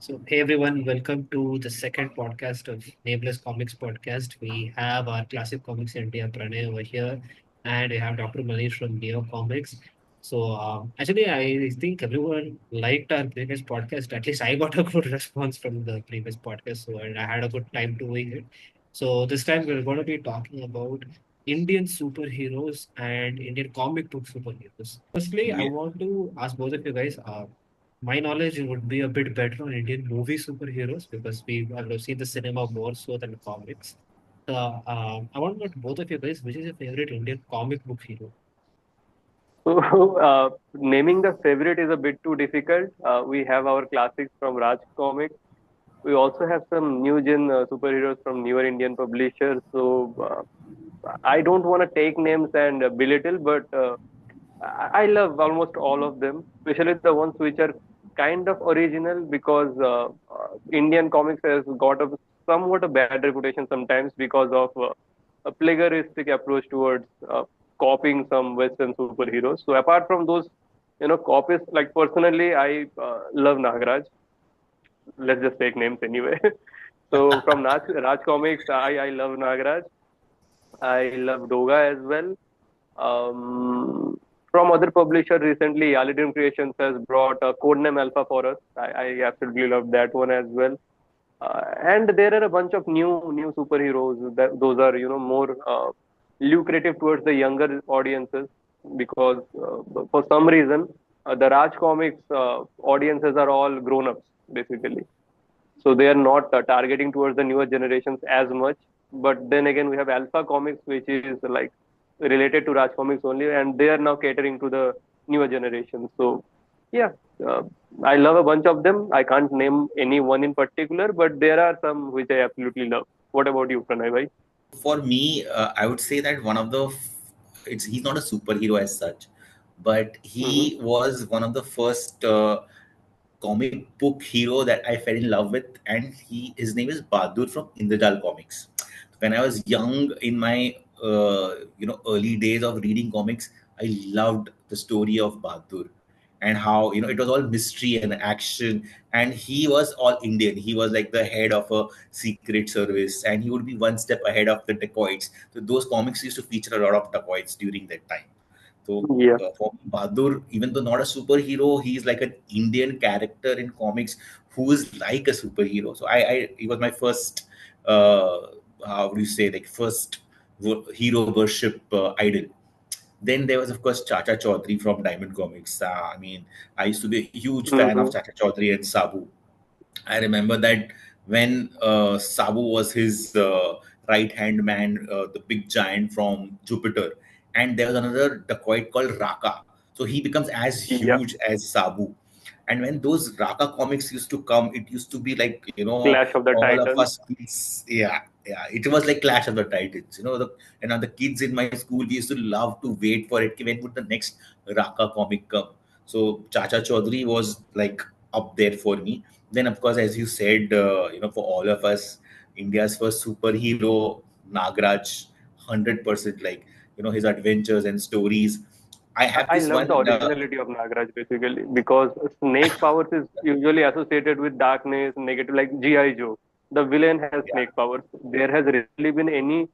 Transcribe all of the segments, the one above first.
So, hey everyone, welcome to the second podcast of Nameless Comics podcast. We have our classic comics India Pranay over here, and we have Dr. Manish from Neo Comics. So, actually, I think everyone liked our previous podcast. At least I got a good response from the previous podcast, so and I had a good time doing it. So, this time we're going to be talking about Indian superheroes and Indian comic book superheroes. Firstly, I Yeah. want to ask both of you guys. My knowledge would be a bit better on Indian movie superheroes because we have seen the cinema more so than comics. I want to know both of you guys, which is your favorite Indian comic book hero? So, naming the favorite is a bit too difficult. We have our classics from Raj Comics. We also have some new gen superheroes from newer Indian publishers. I don't want to take names and belittle, but I love almost all of them, especially the ones which are kind of original because Indian comics has got a somewhat a bad reputation sometimes because of a plagiaristic approach towards copying some Western superheroes. So apart from those, copies, like personally, I love Nagraj. Let's just take names anyway. So from Raj Comics, I love Nagraj. I love Doga as well. From other publishers recently, Yali Dream Creations has brought a codename Alpha for us. I absolutely love that one as well. And there are a bunch of new superheroes. Those are more lucrative towards the younger audiences because for some reason the Raj Comics audiences are all grown ups basically. So they are not targeting towards the newer generations as much. But then again, we have Alpha Comics, which is like related to Raj Comics only, and they are now catering to the newer generation. So yeah, uh, I love a bunch of them. I can't name any one in particular, but there are some which I absolutely love. What about you, Pranay bhai? For me, I would say that one of the he's not a superhero as such, but Mm-hmm. he was one of the first comic book hero that I fell in love with, and his name is Bahadur from Indrajal Comics. When I was young in my early days of reading comics, I loved the story of Bahadur and how it was all mystery and action, and he was all Indian. He was like the head of a secret service, and he would be one step ahead of the dacoits. So those comics used to feature a lot of dacoits during that time. So Yeah, for Bahadur, even though not a superhero, he's like an Indian character in comics who is like a superhero. So he was my first, how do you say, like first hero worship idol. Then there was, of course, Chacha Chaudhary from Diamond Comics. I mean, I used to be a huge fan mm-hmm. of Chacha Chaudhary and Sabu. I remember that when Sabu was his right hand man, the big giant from Jupiter, and there was another dacoit called Raka. So he becomes as Yeah, huge as Sabu. And when those Raka comics used to come, it used to be like, Clash of the all of Titans. us kids, yeah, yeah, it was like Clash of the Titans. The kids in my school, we used to love to wait for it. When would the next Raka comic come? So Chacha Chaudhary was like up there for me. Then, of course, as you said, for all of us, India's first superhero, Nagraj, 100%, like, his adventures and stories. I have I this love the one. originality of Nagraj basically because snake powers is usually associated with darkness, negative, like G.I. Joe. The villain has Yeah, snake powers. There has rarely been any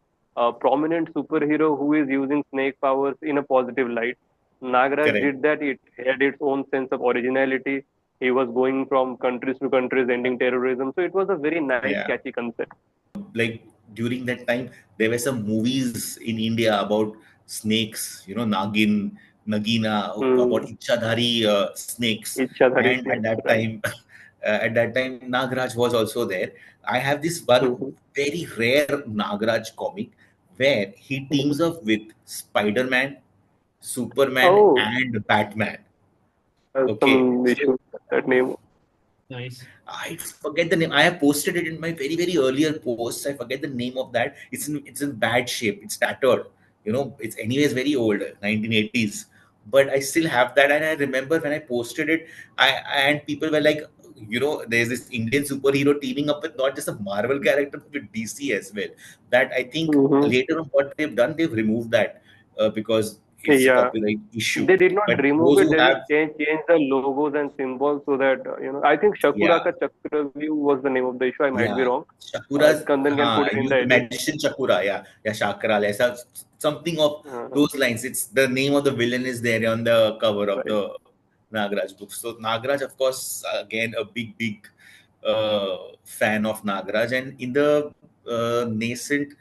prominent superhero who is using snake powers in a positive light. Nagraj correct. did that. It had its own sense of originality. He was going from countries to countries, ending terrorism. So it was a very nice, Yeah. catchy concept. Like during that time, there were some movies in India about snakes, Nagina, about Hmm. Ichadhari snakes. Ichhadhari And at snake, that right? time, Nagraj was also there. I have this one Hmm. very rare Nagraj comic where he Hmm. teams up with Spider-Man, Superman, Oh, and Batman. Okay, some so issue with that name. Nice. I forget the name. I have posted it in my very, very earlier posts. I forget the name of that. It's in bad shape. It's tattered. It's anyways very old, 1980s. But I still have that, and I remember when I posted it, and people were like, there's this Indian superhero teaming up with not just a Marvel character but with DC as well. That I think Hmm. later on what they've done, they've removed that because it's a Yeah. copyright issue. They did not But remove those it. who They have, just change the logos and symbols so that I think yeah, Shakuraka Chakravyu was the name of the issue. I might be yeah, wrong. Shakura's, Skandan can put it in you the edit. mentioned Shakura, yeah, Shakra, something of Uh, those lines. It's the name of the villain is there on the cover of right. the Nagraj book. So Nagraj, of course, again a big fan of Nagraj, and in the nascent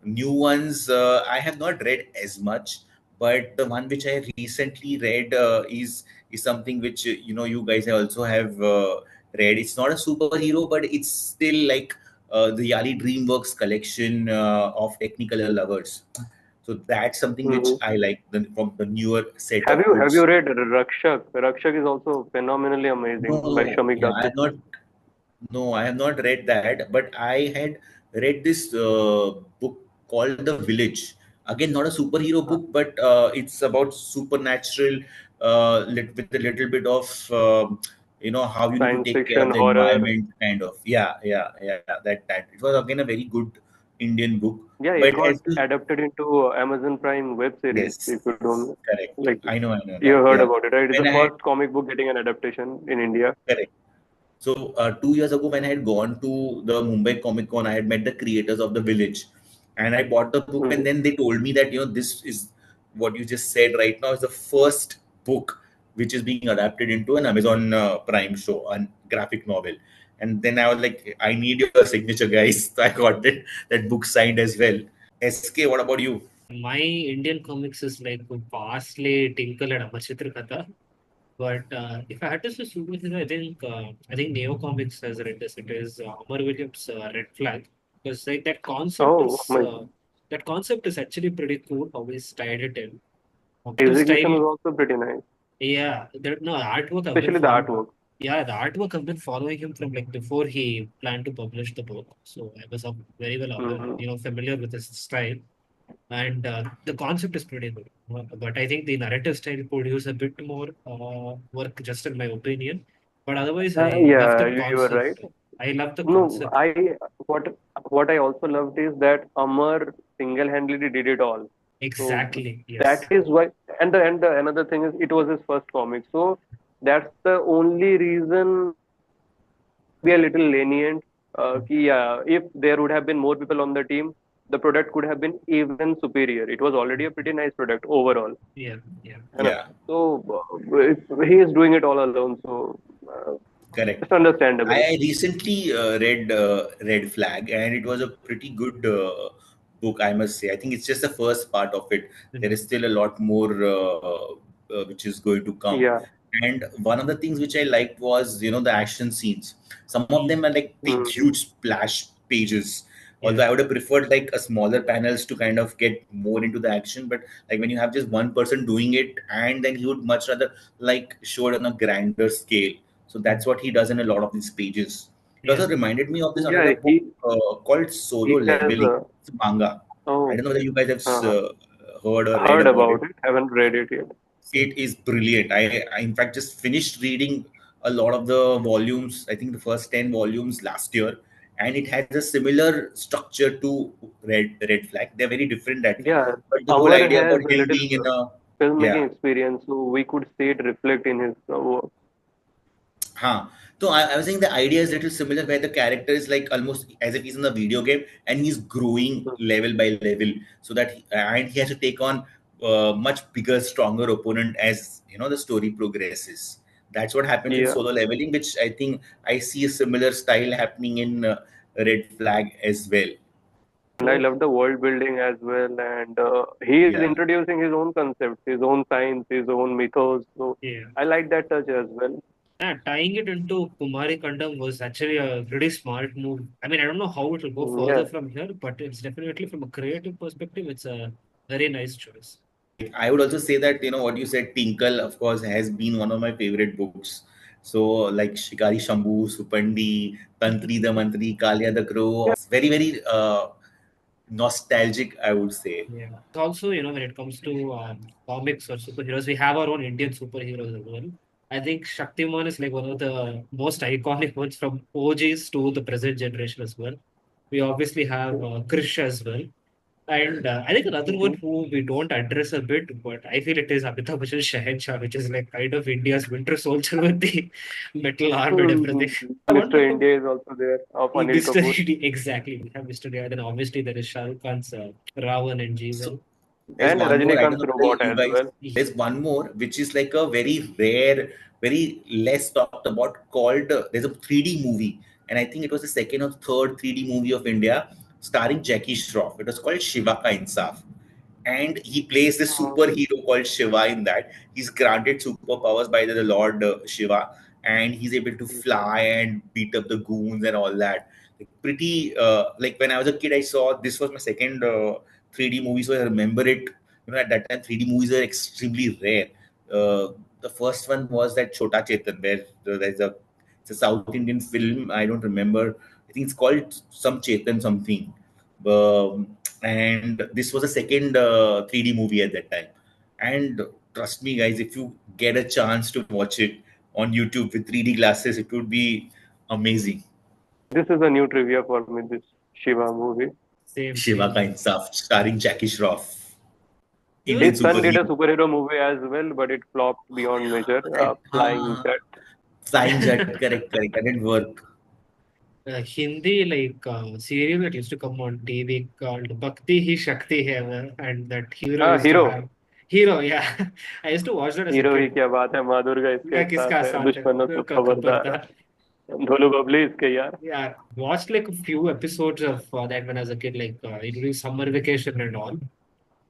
new ones, I have not read as much, but the one which I recently read is something which you guys also have read. It's not a superhero, but it's still like the Yali Dreamworks collection of Technicolor lovers. So that's something which Mhm. I like from the newer set Have of you books. read Rakshak? Rakshak is also phenomenally amazing by No, Shamik yeah, I Dasi. have not. No, I have not read that, but I had read this book called The Village. Again, not a superhero Uh, book, but it's about supernatural, with a little bit of how you need to Science take care of fiction, the horror. environment, kind of. Yeah. That it was again a very good Indian book. Yeah, it But got as to, adapted into Amazon Prime web series. yes, If you don't correct. like, I know you that. heard Yeah, about it, right? It's when the I had first comic book getting an adaptation in India. correct. So 2 years ago, when I had gone to the Mumbai Comic Con, I had met the creators of The Village, and I bought the book. And Mhm. then they told me that this is what you just said right now is the first book which is being adapted into an Amazon Prime show, a graphic novel. And then I was like, I need your signature, guys. So I got that book signed as well. SK, what about you? My Indian comics is like vastly Tinkle and Amachitra Katha. But if I had to say superhero, I think Neo Comics has read this. It is Amar Williams' Red Flag, because like Oh my! that concept is actually pretty cool. How he's tied it in. The Execution style, was also pretty nice, yeah. There no artwork I've been especially the following. artwork. Yeah, the artwork I've been following him from like before he planned to publish the book. So I was very well aware, Hmm. familiar with his style, and the concept is pretty good. But I think the narrative style could use a bit more work, just in my opinion. But otherwise, I love Yeah, the you were right. concept. I love the No, concept. I what what I also loved is that Amar single-handedly did it all. So Exactly. that Yes. is why, and the another thing is it was his first comic. So that's the only reason might be a little lenient. Yeah, if there would have been more people on the team, the product could have been even superior. It was already a pretty nice product overall. Yeah. Yeah. You know. Yeah, So he is doing it all alone. So correct. it's understandable. I recently read Red Flag, and it was a pretty good book, I must say. I think it's just the first part of it. There Mhm. is still a lot more which is going to come. Yeah. And one of the things which I liked was, the action scenes. Some of them are like big, Mm. huge splash pages. Yeah. Although I would have preferred like a smaller panels to kind of get more into the action, but like when you have just one person doing it, and then he would much rather like show it on a grander scale. So that's what he does in a lot of these pages. It Yeah. also reminded me of this Yeah, another book called Solo he has Leveling. It's a manga. I oh don't know whether you guys have uh, heard or read heard about it. about it. Haven't read it yet. Same. It is brilliant. I in fact just finished reading a lot of the volumes. I think the first 10 volumes last year, and it has a similar structure to Red Flag. They're very different that way, Yeah, but the whole Amar idea has about a him little being in a, filmmaking yeah. experience, so we could see it reflect in his work. Huh. So I was saying the idea is little similar where the character is like almost as if he's in a video game and he's growing Hmm. level by level so that and he has to take on much bigger, stronger opponent as the story progresses. That's what happens in Yeah, solo leveling, which I think I see a similar style happening in Red Flag as well. and I So love the world building as well. And he is Yeah. introducing his own concepts, his own science, his own mythos. So yeah. I like that touch as well. Yeah, tying it into Kumari Kandam was actually a pretty smart move. I mean, I don't know how it will go further Yeah, from here, but it's definitely from a creative perspective, it's a very nice choice. Right. I would also say that what you said, Tinkle, of course, has been one of my favorite books. So like Shikari Shambhu, Supandi, Tantri the Mantri, Kalia the Crow, yeah, very nostalgic, I would say. Yeah. Also, when it comes to comics or superheroes, we have our own Indian superheroes as well. I think Shaktiman is like one of the most iconic ones from OGs to the present generation as well. We obviously have Krrish as well. And I think another one who we don't address a bit, but I feel it is Amitabh Bachchan Shahenshah, which is like kind of India's Winter Soldier with the metal arm and everything. I Mr. wonder how India is also there of Anil Mr. Kapoor. Exactly. We have Mr. Ria, then obviously there is Shah Rukh Khan's Ravan and So Jeevan. there's And one more. I Rajinikanth's don't know whether robot you as guys. well. There's one more which is like a very rare, very less talked about. Called there's a 3D movie, and I think it was the second or third 3D movie of India, starring Jackie Shroff. It was called Shiva Ka Insaf, and he plays this superhero called Shiva in that. He's granted superpowers by the Lord Shiva, and he's able to fly and beat up the goons and all that. Like pretty like when I was a kid, I saw this was my second 3D movie, so I remember it. At that time, 3D movies are extremely rare. The first one was that Chota Chetan, where there's a it's a South Indian film. I don't remember. I think it's called some Chetan something. And this was a second 3D movie at that time. And trust me, guys, if you get a chance to watch it on YouTube with 3D glasses, it would be amazing. This is a new trivia for me, this Shiva movie. Same, Shiva same. Ka Insaf, starring Jackie Shroff, There was Indian His son did a superhero. superhero movie as well, but it flopped beyond measure. Flying Jet. Flying Jet, correct, correct. That didn't work. Hindi like serial that used to come on TV called Bhakti Hi Shakti Hai, and that hero used to Hero. have hero. Yeah, I used to watch that as a hero he kid. क्या बात है माँ दुर्गा इसके Yeah, साथ किसका है साथ है दुश्मनों से का खबरदार खबरदार. धोलू बबली इसके यार. Yeah, watched like a few episodes of that when I was a kid, like during summer vacation and all.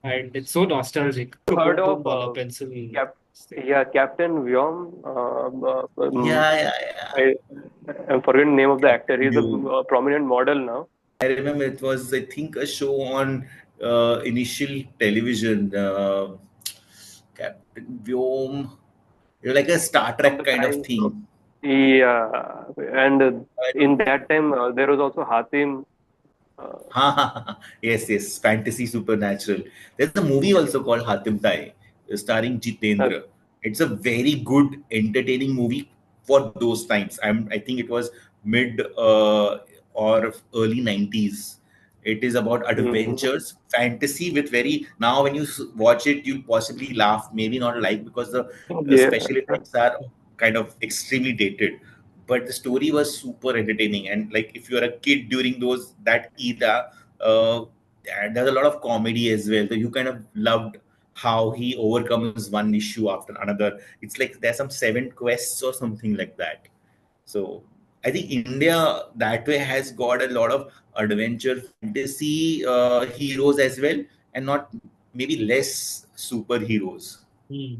And it's so nostalgic. Heard Boom, boom, of bala pencil. Cap yeah, Captain Vyom. Yeah, yeah, I, I'm forgetting the name of the actor. He's a yeah. prominent model now. I remember it was, I think, a show on initial television. Captain Vyom, like a Star From Trek the kind of time. thing. Yeah, and I in don't. that time there was also Hatim. Yes, yes, fantasy supernatural. There's a movie also called Hatim Tai, starring Uh, Jitendra. It's a very good, entertaining movie for those times. I think it was mid or early 90s. It is about mhm. adventures, fantasy with very. Now, when you watch it, you possibly laugh, maybe not like because the Yeah. special effects are kind of extremely dated, but the story was super entertaining. And like if you're a kid during those that era, and there's a lot of comedy as well, so you kind of loved how he overcomes one issue after another. It's like there's some seven quests or something like that. So I think India that way has got a lot of adventure fantasy heroes as well, and not maybe less superheroes. Hmm.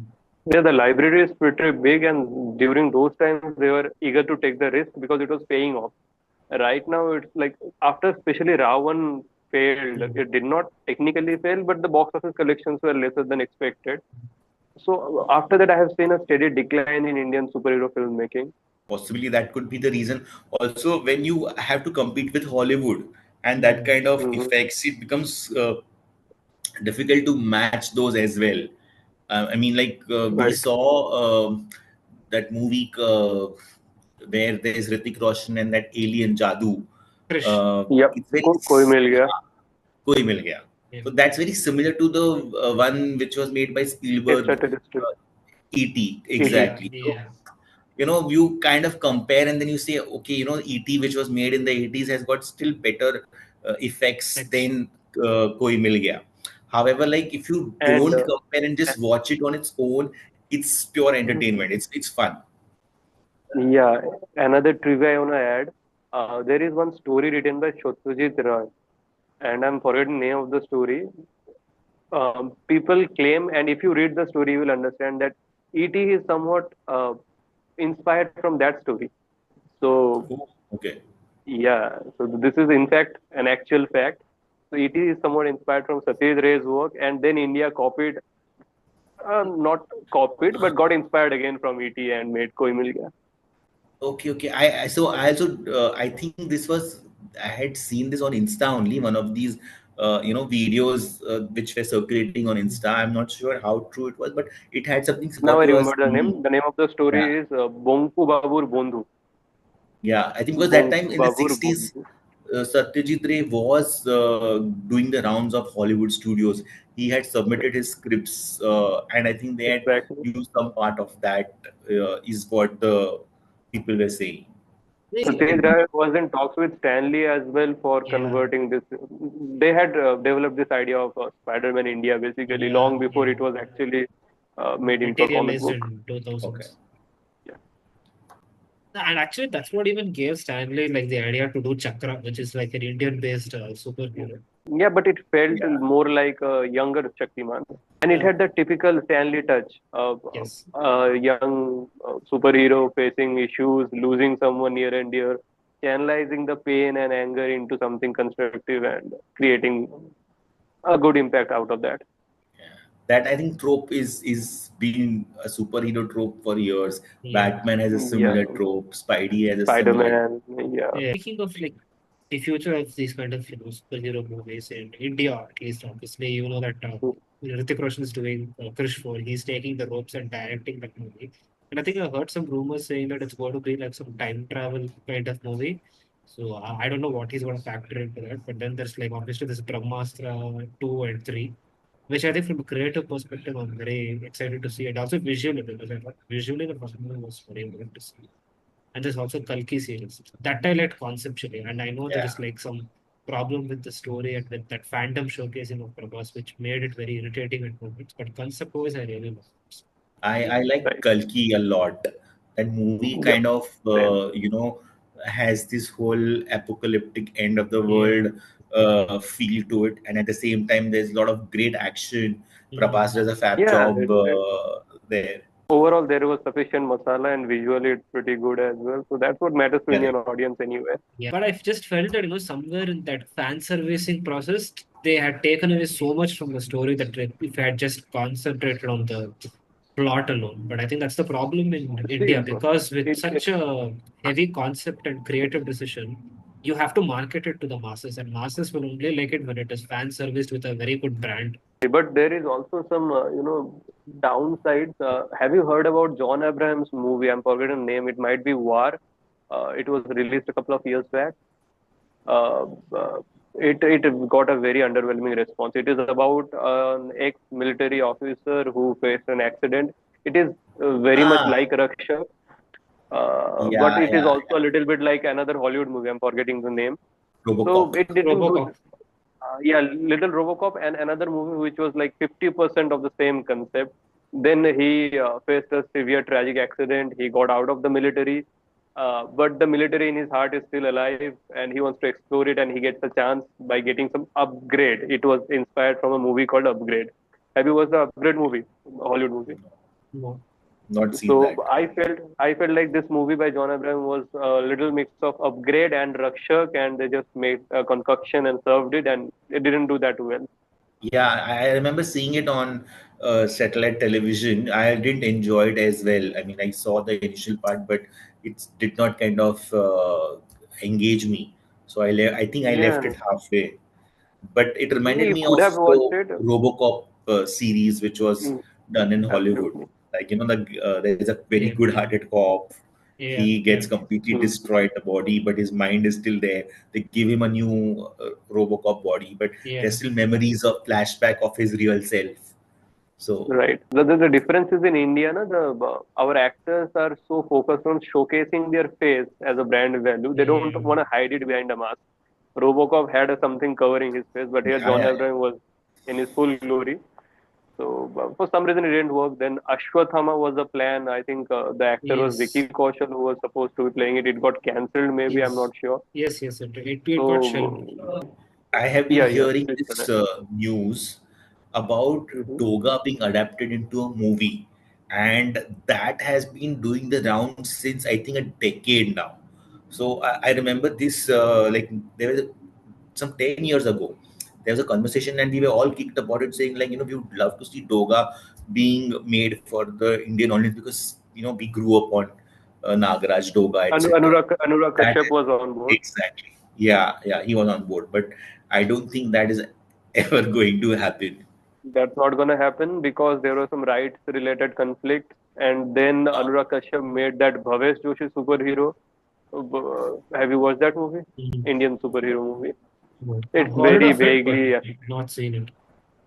Yeah, the library is pretty big, and during those times they were eager to take the risk because it was paying off. Right now, it's like after especially Ravan failed, Hmm. it did not technically fail, but the box office collections were lesser than expected. So after that, I have seen a steady decline in Indian superhero filmmaking. Possibly that could be the reason. Also, when you have to compete with Hollywood and that Hmm. kind of Mhm. effects, it becomes difficult to match those as well. I mean, like we Right. saw that movie where there's Hrithik Roshan and that alien Jadoo. Krish. Yep. It's very कोई मिल गया. Koi Mil Gaya. Yeah. So that's very similar to the one which was made by Spielberg, Extraterrestrial. E.T. ET. Yeah. Exactly. So, Yeah. you kind of compare and then you say, okay, ET, which was made in the 80s, has got still better effects Thanks. than Koi Mil Gaya. However, like if you And don't compare and just watch it on its own, it's pure entertainment. It's fun. yeah, another trivia I want to add. There is one story written by Satyajit Ray, and I'm forgetting the name of the story. People claim, and if you read the story, you will understand that ET is somewhat inspired from that story. So Oh, okay. yeah, so this is in fact an actual fact. So ET is somewhat inspired from Satyajit Ray's work, and then India copied, not copied, but got inspired again from ET and made Koi Mil Gaya. Okay, okay. I also I think this was I had seen this on Insta only, one of these videos which were circulating on Insta. I'm not sure how true it was, but it had something Now similar I to us. remember the name. The name of the Yeah, story is Bonku Babur Bondhu. yeah. I think because that time Bonku in the Babur 60s, Bondhu. Satyajit Ray was doing the rounds of Hollywood studios. He had submitted his scripts, and I think they had Exactly. used some part of that. Is what the people were saying. Maybe, I Satyajit mean, Ray was in talks with Stanley as well for yeah, converting this. They had developed this idea of Spider-Man India basically yeah, long before yeah. it was actually made into a comic Materialized book. in Okay. 2000s. Yeah. And actually, that's what even gave Stanley like the idea to do Chakra, which is like an Indian-based superhero. Yeah, but it felt Yeah. more like a younger Shaktiman. And it Yeah. had the typical Stanley touch of Yes. a young superhero facing issues, losing someone near and dear, channelizing the pain and anger into something constructive and creating a good impact out of that. Yeah. That I think trope is been a superhero trope for years. Yeah. Batman has a Yeah, similar trope. Spidey has a similar trope. Spider-Man. Yeah, Yeah. Speaking of like the future of these kind of superhero movies in India, at least obviously, you know that Hrithik Roshan is doing Krrish 4. He's taking the ropes and directing that movie. And I think I heard some rumors saying that it's going to be like some time travel kind of movie. So I don't know what he's going to factor into that. But then there's like obviously this Brahmastra 2 and 3, which I think from a creative perspective, I'm very excited to see. And also visually, because I thought visually the first movie was very good to see. And there's also Kalki series that I like conceptually, and I know there Yeah. is like some problem with the story and with that fandom showcasing of Prabhas, which made it very irritating at moments. But concept wise, I really love it. I like right. Kalki a lot. That movie Yep. kind of Same. has this whole apocalyptic end of the Yeah. world feel to it, and at the same time, there's a lot of great action. Prabhas Mm. does a fab Yeah, job there. overall there was sufficient masala and visually it's pretty good as well. So that's what matters to Indian Correct. audience anyway. Yeah. But I just felt that somewhere in that fan servicing process, they had taken away so much from the story that if I had just concentrated on the plot alone. But I think that's the problem in See, India because with it such a heavy concept and creative decision, you have to market it to the masses, and masses will only like it when it is fan serviced with a very good brand. exactly, but there is also some downsides. Have you heard about John Abraham's movie? I'm forgetting the name. It might be War. It was released a couple of years back. Uh, uh, it got a very underwhelming response. It is about an ex-military officer who faced an accident. It is very much Ah, like Raksha, but yeah, it is yeah, also a little bit like another Hollywood movie. I'm forgetting the name. So Robocop. it didn't do. Robocop. Yeah, Little Robocop and another movie which was like 50% of the same concept. Then he faced a severe tragic accident. He got out of the military, but the military in his heart is still alive, and he wants to explore it. And he gets a chance by getting some Upgrade. It was inspired from a movie called Upgrade. Have you watched the Upgrade movie, Hollywood movie? No. Not seen So that. I felt like this movie by John Abraham was a little mix of Upgrade and Rakshak, and they just made a concoction and served it, and it didn't do that well. Yeah, I remember seeing it on satellite television. I didn't enjoy it as well. I mean, I saw the initial part, but it did not kind of engage me. So I think I Yeah, left it halfway. But it reminded you me could of have watched the it. RoboCop series, which was Mm, done in Hollywood. absolutely. Like there's a very Yeah. good-hearted cop. Yeah. He Yeah. gets completely Mm, destroyed the body, but his mind is still there. They give him a new RoboCop body, but Yeah. there's still memories of flashback of his real self. So right. The difference is in India, na, our actors are so focused on showcasing their face as a brand value. They don't Yeah. want to hide it behind a mask. Robocop had something covering his face, but here yeah, John yeah, Abraham was in his full glory. So for some reason it didn't work. Then Ashwathama was the plan. I think the actor was Vicky Yes. Kaushal who was supposed to be playing it. It got cancelled. Maybe I'm Yes. not sure. Yes. Yes. It got shelved. So I have been yeah, yeah. hearing Please, this Pranay. news about Mm-hmm. Doga being adapted into a movie, and that has been doing the rounds since I think a decade now. So I remember this like there was some 10 years ago. There was a conversation, and we were all kicked about it, saying like we would love to see Doga being made for the Indian audience because we grew up on Nagraj, Doga, etc. Anurag That Kashyap was on board. exactly, yeah, yeah, he was on board, but I don't think that is ever going to happen. That's not going to happen because there were some rights related conflicts. And then Anurag Kashyap made that Bhavesh Joshi superhero Have you watched that movie? Mhm. Indian superhero movie. No. It's I've heard very of it, but vaguely. not seen it.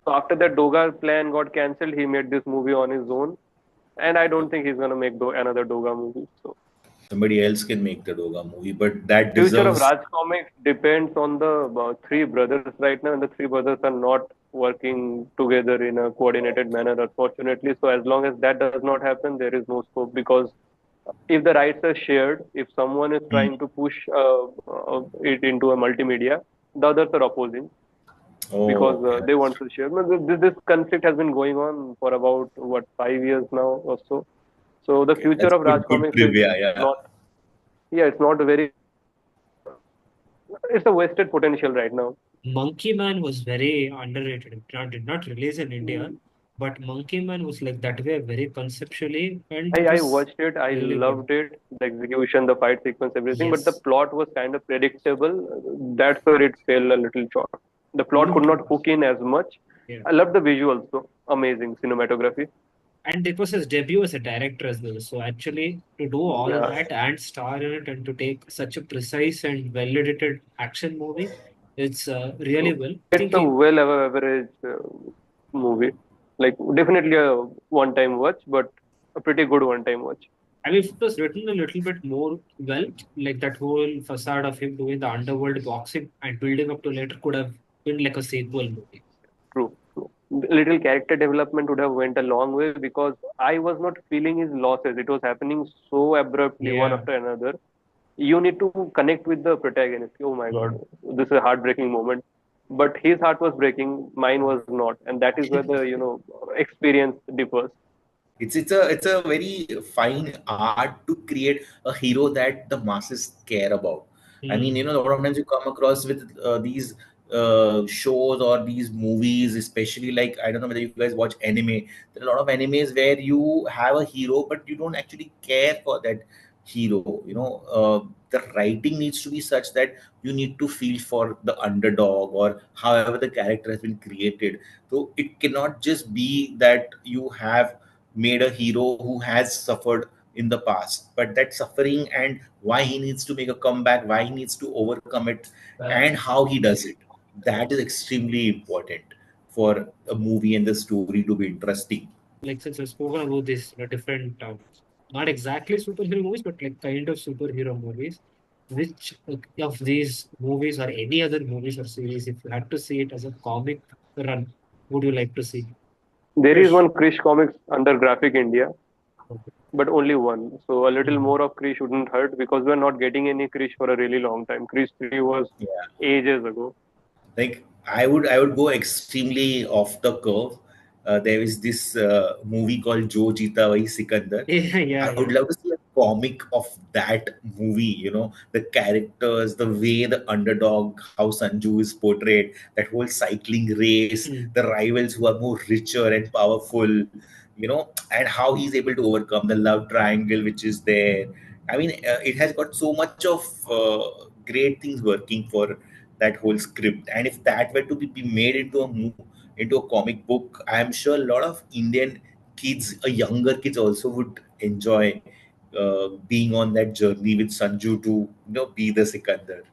So after that Doga plan got cancelled, he made this movie on his own, and I don't think he's gonna make another Doga movie. So Somebody else can make the Doga movie, but that future of deserves. Raj Comics depends on the three brothers right now, and the three brothers are not working together in a coordinated manner, unfortunately. So as long as that does not happen, there is no scope, because if the rights are shared, if someone is Hmm. trying to push it into a multimedia, the others are opposing, Oh, because okay. they want to share. No, this conflict has been going on for about what 5 years now or so. So the Okay, future that's of Raj good Comics is trivia. Yeah. not. Yeah, it's not a very. It's a wasted potential right now. Monkey Man was very underrated. It did not release in India, but Monkey Man was like that way very conceptually, and it I was watched it. I really good. loved it. The execution, the fight sequence, everything. But the Yes. plot was kind of predictable. That's where it fell a little short. The plot could Mm. not hook in as much. Yeah. I love the visuals though. Amazing cinematography. And it was his debut as a director as well. So actually, to do all Yeah, that and star in it and to take such a precise and well-edited action movie, it's really well. I it's think a he, well average movie. Like definitely a one-time watch, but a pretty good one-time watch. I mean, if it was written a little bit more well, like that whole facade of him doing the underworld boxing and building up to later could have been like a sequel movie. True, true. Little character development would have went a long way, because I was not feeling his losses. It was happening so abruptly, one Yeah. after another. You need to connect with the protagonist. Oh my god, Mm. this is a heartbreaking moment. But his heart was breaking, mine was not, and that is where the experience differs. It's a very fine art to create a hero that the masses care about. I mean, Mm. a lot of times you come across with these shows or these movies, especially like I don't know whether you guys watch anime. There are a lot of animes where you have a hero, but you don't actually care for that hero. The writing needs to be such that you need to feel for the underdog or however the character has been created. So it cannot just be that you have made a hero who has suffered in the past, but that suffering and why he needs to make a comeback, why he needs to overcome it, and how he does it, that is extremely important for a movie and the story to be interesting. Like since I've spoken about this different, not exactly superhero movies, but like kind of superhero movies. Which of these movies or any other movies or series, if you had to see it as a comic run, would you like to see? There is Krish. one Krrish Comics under Graphic India, Okay. but only one. So a little Mhm. more of Krrish wouldn't hurt, because we're not getting any Krrish for a really long time. Krrish 3 was Yeah, ages ago. like I would go extremely off the curve. There is this movie called Jo Jeeta Wahi Sikandar. Yeah, yeah, I would yeah. love to see a comic of that movie. The characters, the way the underdog, how Sanju is portrayed, that whole cycling race, Mm. the rivals who are more richer and powerful, and how he's able to overcome the love triangle which is there. I mean, it has got so much of great things working for that whole script. And if that were to be made into a comic book, I'm sure a lot of Indian kids, younger kids also would enjoy being on that journey with Sanju to be the Sikandar.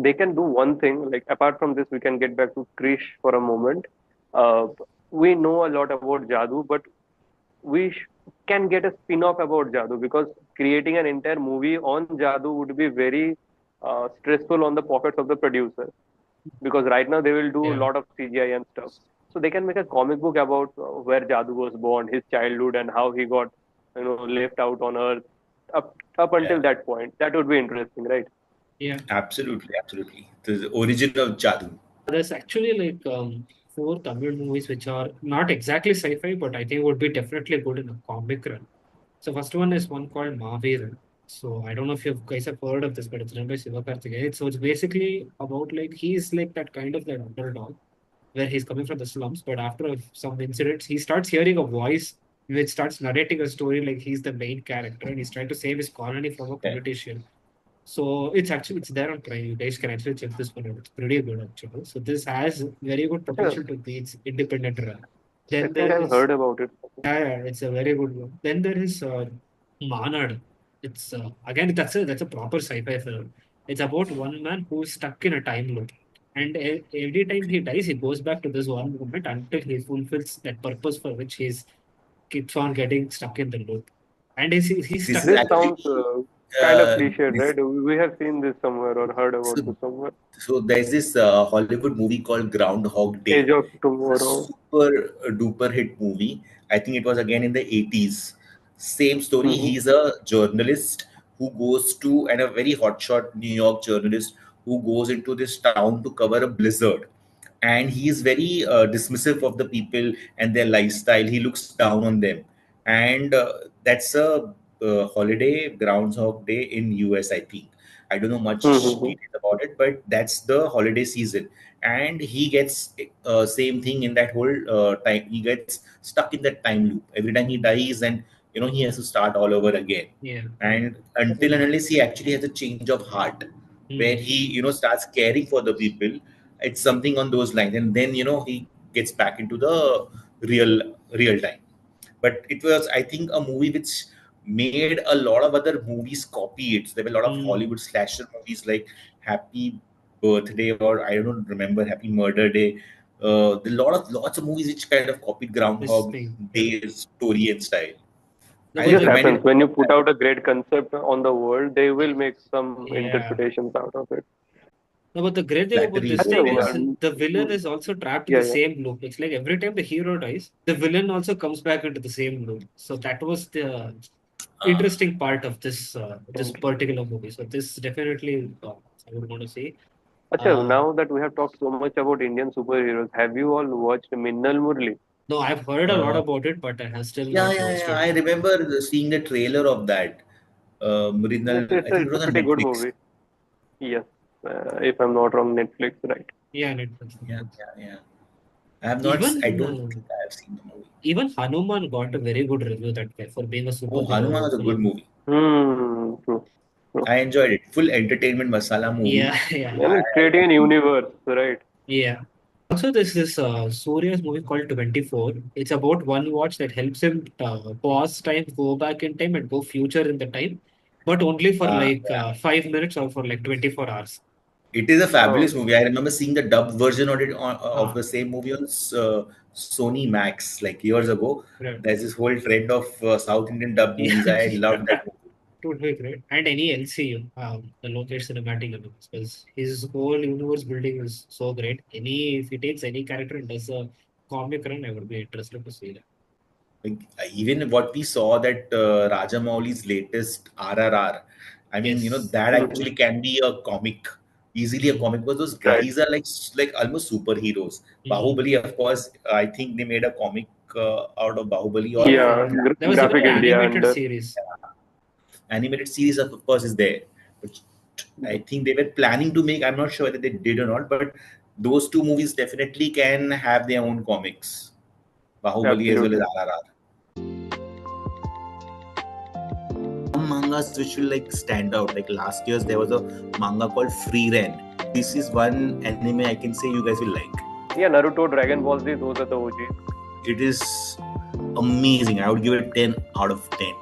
They can do one thing. Like apart from this, we can get back to Krish for a moment. Uh, we know a lot about Jadoo, but we can get a spin-off about Jadoo, because creating an entire movie on Jadoo would be very stressful on the pockets of the producer, because right now they will do a Yeah. lot of CGI and stuff. So they can make a comic book about where Jadoo was born, his childhood, and how he got left out on Earth up Yeah, until that point. That would be interesting, right? Yeah. absolutely, absolutely. The origin of Jadoo. There's actually like four Tamil movies which are not exactly sci-fi, but I think would be definitely good in a comic run. So first one is one called Maveeran. So I don't know if you guys have heard of this, but it's done by Sivakarthikeyan. So it's basically about like he's like that kind of that underdog where he's coming from the slums, but after some incidents, he starts hearing a voice which starts narrating a story like he's the main character and he's trying to save his colony from a Yeah, politician. So it's there on Prime. You guys can actually check this one out. It's pretty good actually. So this has very good Yeah, potential to be its independent run. I Then think there I've is heard about it. yeah, yeah, it's a very good one. Then there is Manad. It's again that's a proper sci-fi film. It's about one man who's stuck in a time loop, and every time he dies, he goes back to this one moment until he fulfills that purpose for which he's keeps on getting stuck in the loop. And he's This stuck. is This actually sounds kind of cliched, this right? We have seen this somewhere or heard about so this somewhere. so there's this Hollywood movie called Groundhog Age Day. of It's a Tomorrow. super duper hit movie. I think it was again in the 80s. Same story. Mm-hmm. He's a journalist who goes to, and a very hotshot New York journalist who goes into this town to cover a blizzard. And he is very dismissive of the people and their lifestyle. He looks down on them. And that's a holiday, Groundhog Day in US, I think. I don't know much Mm-hmm. detail about it, but that's the holiday season. And he gets same thing in that whole time. He gets stuck in that time loop. Every time he dies, and he has to start all over again. Yeah. And until and unless he actually has a change of heart, where Mm. he starts caring for the people, it's something on those lines, and then he gets back into the real time. But it was, I think, a movie which made a lot of other movies copy it. So there were a lot of Mm. Hollywood slasher movies like Happy Birthday, or I don't remember, Happy Murder Day. There are lots of movies which kind of copied This Groundhog thing. Yeah. Day's story and style. No, I but This the recommend happens it. when you put out a great concept on the world, they will make some yeah. interpretations out of it. No, but the great thing about Flattery this is And the thing there. is Yeah. one, the villain is also trapped in yeah, the yeah. same loop. It's like every time the hero dies, the villain also comes back into the same loop. So that was the interesting part of this Okay. particular movie. So this definitely I would want to say. Acha, Uh, now that we have talked so much about Indian superheroes, have you all watched Minnal Murli? no, I've heard a lot Uh, about it, but I have still yeah, not yeah, watched yeah. it. I remember seeing the trailer of that. Original, I think it It's was a on pretty good Netflix. movie. Yes, if I'm not wrong, Netflix, right? Yeah, Netflix. Yeah, yeah, yeah. I have not. I Even don't think I have seen the movie. even Hanuman got a very good review that way for being a Oh, Hanuman superhero was a good film. movie. True, true. I enjoyed it. Full entertainment masala movie. Yeah, yeah, And it's creating an universe, right? yeah. Also, there's this Surya's movie called 24. It's about one watch that helps him pause time, go back in time, and go future in the time, but only for like Yeah. 5 minutes or for like 24 hours. It is a Oh, fabulous movie. I remember seeing the dubbed version of it of Ah, the same movie on Sony Max like years ago. right. There's this whole trend of South Indian dub movies. Yeah, I loved that movie. totally great. And any LCU, the Lokesh Cinematic Universe, because his whole universe building is so great. If he takes any character and does a comic run, I would be interested to see that. Like, even what we saw that Rajamouli's latest RRR, I mean, Yes. that mhm. actually can be a comic, easily a Mm. comic, because those Right. guys are like almost superheroes. Mm. Bahubali, of course, I think they made a comic out of Bahubali, or Yeah, Yeah, there was even graphic an India animated and series. animated series, of course, is there. But I think they were planning to make. I'm not sure whether they did or not, but those two movies definitely can have their own comics, Bahubali as well as absolutely. RRR. Some mangas which will like stand out. Like last year's, there was a manga called Free Ren. This is one anime I can say you guys will like. Yeah, Naruto, Dragon Ball Z, those are the OGs. It is amazing. I would give it 10 out of 10.